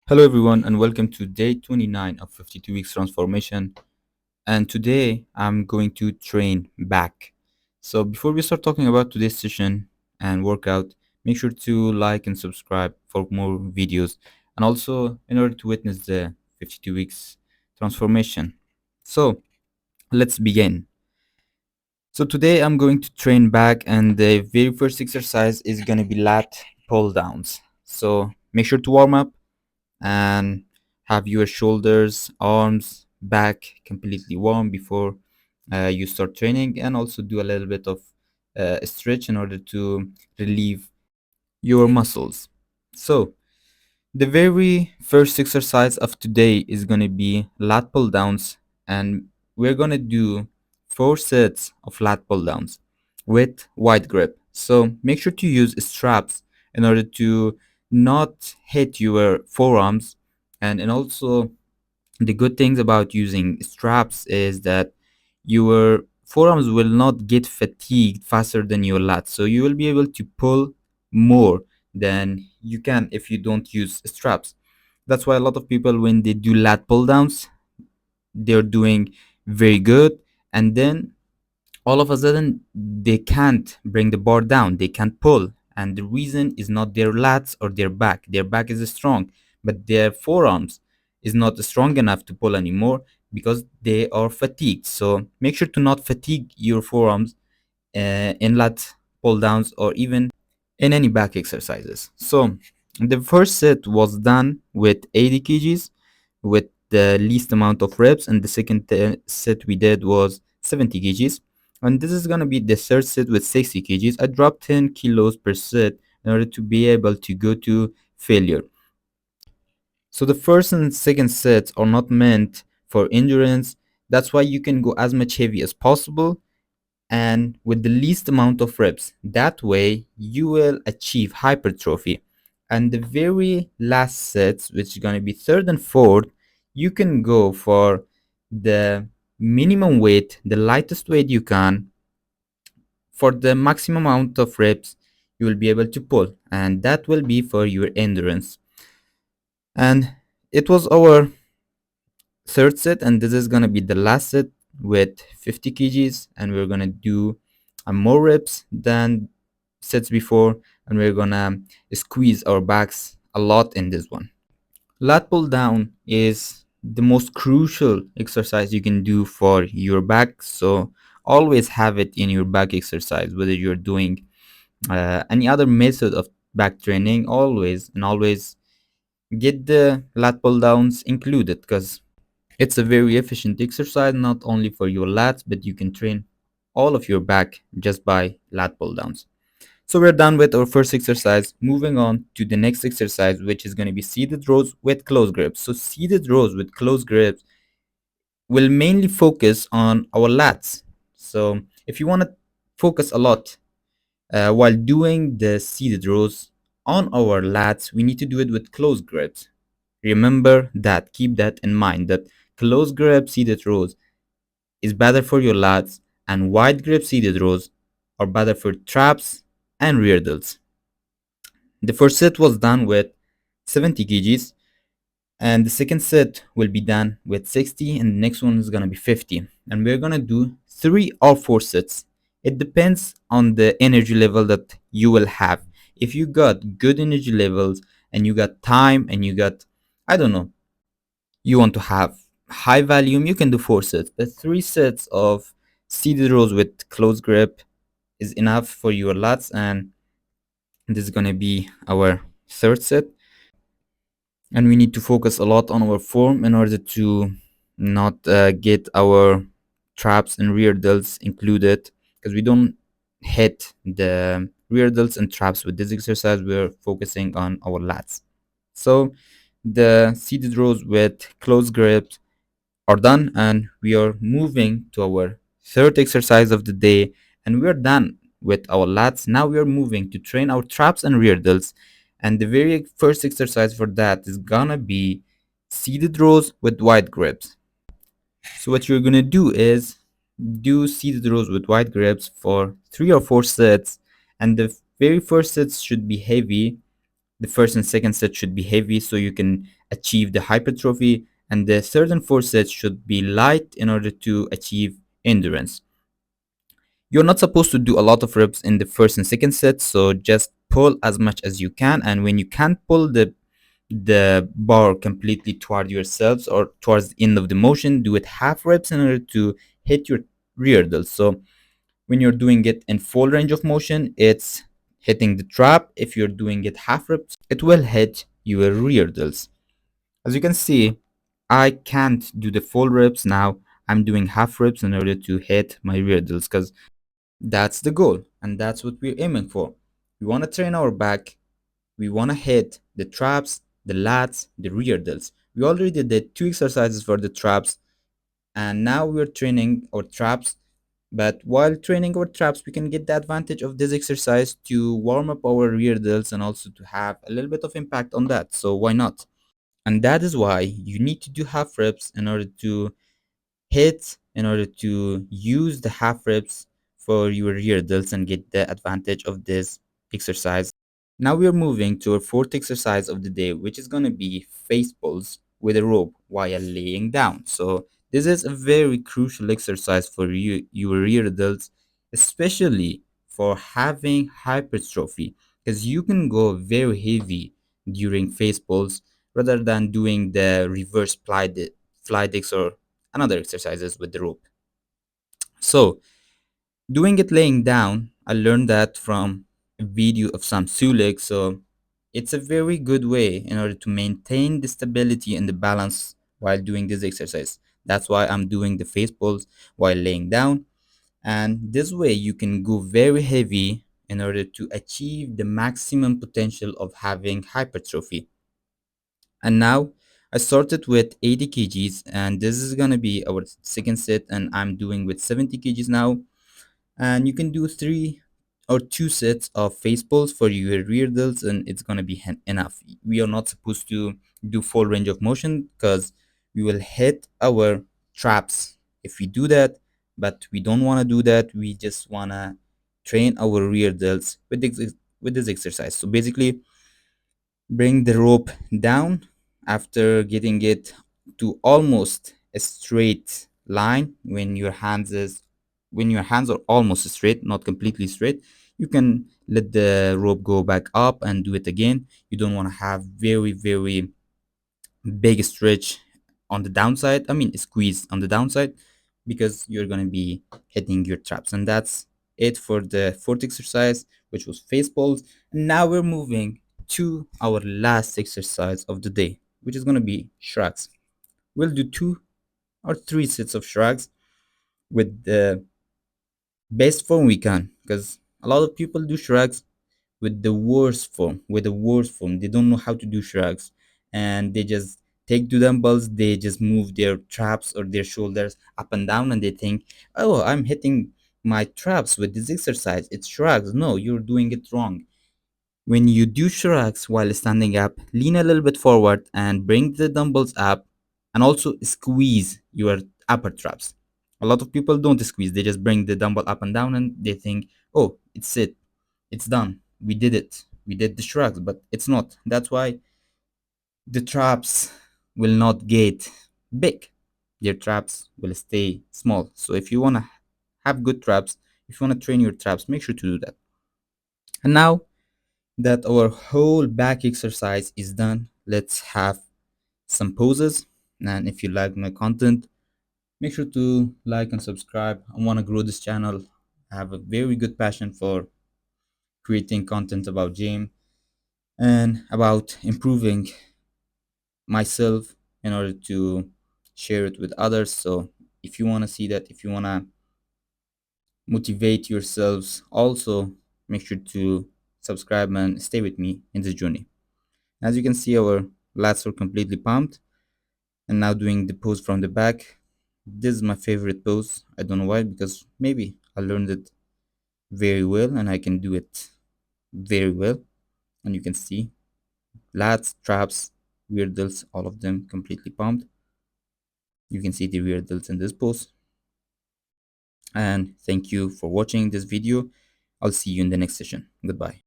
Hello, everyone, and welcome to day 29 of 52 weeks transformation. And today I'm going to train back. So, before we start talking about today's session and workout, make sure to like and subscribe for more videos, and also in order to witness the 52 weeks transformation. So, let's begin. So, today I'm going to train back, and the very first exercise is going to be lat pull downs. So, make sure to warm up and have your shoulders, arms, back completely warm before you start training, and also do a little bit of stretch in order to relieve your muscles. So, the very first exercise of today is going to be lat pull downs, and we're going to do 4 sets of lat pull downs with wide grip. So, make sure to use straps in order to not hit your forearms, and also the good things about using straps is that your forearms will not get fatigued faster than your lats, so you will be able to pull more than you can if you don't use straps. That's why a lot of people, when they do lat pull downs, they're doing very good, and then all of a sudden they can't bring the bar down, they can't pull, and the reason is not their lats or their back is strong, but their forearms is not strong enough to pull anymore because they are fatigued. So make sure to not fatigue your forearms in lat pull downs or even in any back exercises. So the first set was done with 80 kgs with the least amount of reps, and the second set we did was 70 kgs, and this is going to be the third set with 60 kgs. I dropped 10 kilos per set in order to be able to go to failure. So the first and second sets are not meant for endurance. That's why you can go as much heavy as possible and with the least amount of reps. That way you will achieve hypertrophy. And the very last sets, which is going to be third and fourth, you can go for the minimum weight, the lightest weight you can, for the maximum amount of reps you will be able to pull, and that will be for your endurance. And it was our third set, and this is gonna be the last set with 50 kgs, and we're gonna do more reps than sets before, and we're gonna squeeze our backs a lot in this one. Lat pull down is the most crucial exercise you can do for your back, so always have it in your back exercise. Whether you're doing any other method of back training, always get the lat pull downs included, because it's a very efficient exercise, not only for your lats, but you can train all of your back just by lat pull downs. So we're done with our first exercise. Moving on to the next exercise, which is going to be seated rows with close grips. So seated rows with close grips will mainly focus on our lats. So if you want to focus a lot while doing the seated rows on our lats, we need to do it with close grips. Remember that, keep that in mind, that close grip seated rows is better for your lats, and wide grip seated rows are better for traps and rear delts. The first set was done with 70 kgs, and the second set will be done with 60, and the next one is gonna be 50. And we're gonna do 3 or 4 sets. It depends on the energy level that you will have. If you got good energy levels and you got time and you got, I don't know, you want to have high volume, you can do 4 sets. But 3 sets of seated rows with close grip is enough for your lats, and this is gonna be our third set. And we need to focus a lot on our form in order to not get our traps and rear delts included, because we don't hit the rear delts and traps with this exercise. We're focusing on our lats. So the seated rows with close grips are done, and we are moving to our third exercise of the day, and we're done with our lats. Now we are moving to train our traps and rear delts, and the very first exercise for that is gonna be seated rows with wide grips. So what you're gonna do is do seated rows with wide grips for 3 or 4 sets, and the very first sets should be heavy, The first and second set should be heavy so you can achieve the hypertrophy, and the third and fourth set should be light in order to achieve endurance. You're not supposed to do a lot of reps in the first and second set, so just pull as much as you can, and when you can't pull the bar completely toward yourselves or towards the end of the motion, do it half reps in order to hit your rear delts. So when you're doing it in full range of motion, it's hitting the trap. If you're doing it half reps, it will hit your rear delts. As you can see, I can't do the full reps now. I'm doing half reps in order to hit my rear delts because that's the goal and that's what we're aiming for. We want to train our back. We want to hit the traps, the lats, the rear delts. We already did 2 exercises for the traps, and now we're training our traps. But while training our traps, we can get the advantage of this exercise to warm up our rear delts and also to have a little bit of impact on that. So why not? And that is why you need to do half reps in order to in order to use the half reps for your rear delts and get the advantage of this exercise. Now we are moving to our fourth exercise of the day, which is going to be face pulls with a rope while laying down. So this is a very crucial exercise for you, your rear delts, especially for having hypertrophy, because you can go very heavy during face pulls rather than doing the reverse fly dicks or another exercises with the rope. So doing it laying down, I learned that from a video of Sam Sulek. So it's a very good way in order to maintain the stability and the balance while doing this exercise. That's why I'm doing the face pulls while laying down. And this way you can go very heavy in order to achieve the maximum potential of having hypertrophy. And now I started with 80 kgs, and this is gonna be our second set, and I'm doing with 70 kgs now. And you can do 3 or 2 sets of face pulls for your rear delts, and it's gonna be enough. We are not supposed to do full range of motion because we will hit our traps if we do that, but we don't want to do that. We just want to train our rear delts with this exercise. So basically, bring the rope down after getting it to almost a straight line. When your hands are almost straight, not completely straight, you can let the rope go back up and do it again. You don't want to have very big stretch on the downside, I mean squeeze on the downside, because you're going to be hitting your traps. And that's it for the fourth exercise, which was face pulls. And now we're moving to our last exercise of the day, which is going to be shrugs. We'll do 2 or 3 sets of shrugs with the best form we can, because a lot of people do shrugs with the worst form. They don't know how to do shrugs, and they just take two dumbbells, they just move their traps or their shoulders up and down, and they think, oh, I'm hitting my traps with this exercise, it's shrugs. No, you're doing it wrong. When you do shrugs while standing up, lean a little bit forward and bring the dumbbells up, and also squeeze your upper traps. A lot of people don't squeeze, they just bring the dumbbell up and down and they think, oh, it's done. We did it. We did the shrugs, but it's not. That's why the traps will not get big. Your traps will stay small. So if you want to have good traps, if you want to train your traps, make sure to do that. And now that our whole back exercise is done, let's have some poses. And if you like my content, make sure to like and subscribe. I want to grow this channel. I have a very good passion for creating content about gym and about improving myself in order to share it with others. So if you want to see that, if you want to motivate yourselves, also make sure to subscribe and stay with me in this journey. As you can see, our lats are completely pumped, and now doing the pose from the back. This is my favorite pose. I don't know why, because maybe I learned it very well and I can do it very well. And you can see lats, traps, rear delts, all of them completely pumped. You can see the rear delts in this pose. And thank you for watching this video. I'll see you in the next session. Goodbye.